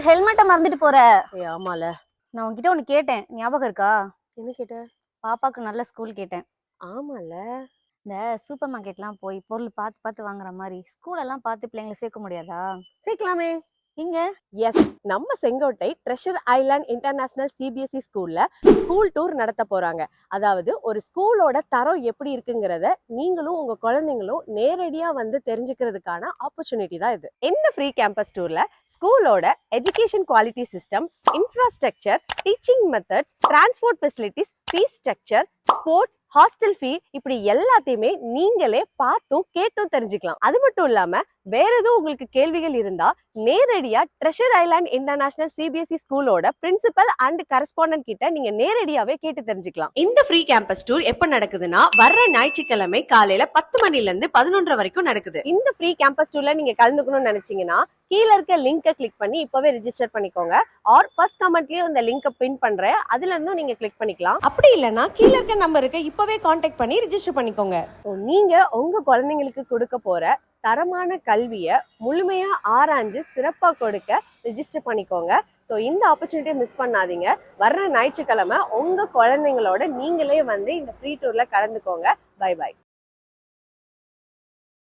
ஹெல்மெட்டை மறந்துட்டு போற. ஆமால. நான் உன்கிட்ட ஒண்ணு கேட்டேன், ஞாபகம் இருக்கா? என்ன கேட்ட? பாப்பாக்கு நல்ல ஸ்கூல் கேட்டேன். ஆமால. இந்த சூப்பர் மார்க்கெட்லாம் போய் பொருள் பார்த்து பார்த்து வாங்குற மாதிரி ஸ்கூல் எல்லாம் பார்த்து பிள்ளைங்களை சேர்க்க முடியாதா? சேர்க்கலாமே. இங்க எஸ், நம்ம Sengottai treasure island international CBSE ஸ்கூல்ல ஸ்கூல் டூர் நடத்த போறாங்க. அதாவது ஒரு ஸ்கூலோட தரம் எப்படி இருக்குங்கிறத நீங்களும் உங்க குழந்தைங்களும் நேரடியா வந்து தெரிஞ்சுக்கிறதுக்கான ஆப்பர்ச்சுனிட்டி தான் இது. இந்த ஃப்ரீ கேம்பஸ் டூர்ல ஸ்கூலோட education quality system, infrastructure, teaching methods, transport facilities, fees structure, sports, hostel fee இப்படி எல்லாத்தையுமே நீங்களே பார்த்தும் கேட்டும் தெரிஞ்சுக்கலாம். அது மட்டும் இல்லாம வேற எதுவும் உங்களுக்கு கேள்விகள் இருந்தா நேரடியா ட்ரெஷர் ஐலாண்ட் இன்டர்நேஷனல் சிபிஎஸ்இ ஸ்கூலோட பிரின்சிபல் அண்ட் கரஸ்பாண்டன்ட் கிட்ட நீங்க நேரடியாவே கேட்டு தெரிஞ்சுக்கலாம். இந்த ஃப்ரீ கேம்பஸ் டூர் எப்ப நடக்குதுன்னா வர்ற ஞாயிற்றுக்கிழமை காலையில 10 மணில இருந்து 11:30 வரைக்கும் நடக்குது. இந்த ஃப்ரீ கேம்பஸ் டூர்ல நீங்க கலந்துக்கணும்னு நினைச்சீங்கன்னா கீழே இருக்க லிங்கை கிளிக் பண்ணி இப்பவே ரெஜிஸ்டர் பண்ணிக்கோங்க. ஆர் ஃபர்ஸ்ட் கமெண்ட்லயும் இந்த லிங்கை பின் பண்றேன், அதுல இருந்தும் நீங்க கிளிக் பண்ணிக்கலாம். அப்படி இல்லைன்னா கீழே இருக்க நம்பருக்கு இப்பவே கான்டாக்ட் பண்ணி ரெஜிஸ்டர் பண்ணிக்கோங்க. நீங்க உங்க குழந்தைங்களுக்கு கொடுக்க போற தரமான கல்வியை முழுமையா ஆராய்ஞ்சு சிறப்பா கொடுக்க ரெஜிஸ்டர் பண்ணிக்கோங்க. ஸோ இந்த ஆப்பர்ச்சுனிட்டியை மிஸ் பண்ணாதீங்க. வர்ற ஞாயிற்றுக்கிழமை உங்க குழந்தைங்களோட நீங்களே வந்து இந்த ஃப்ரீ டூர்ல கலந்துக்கோங்க. Bye by.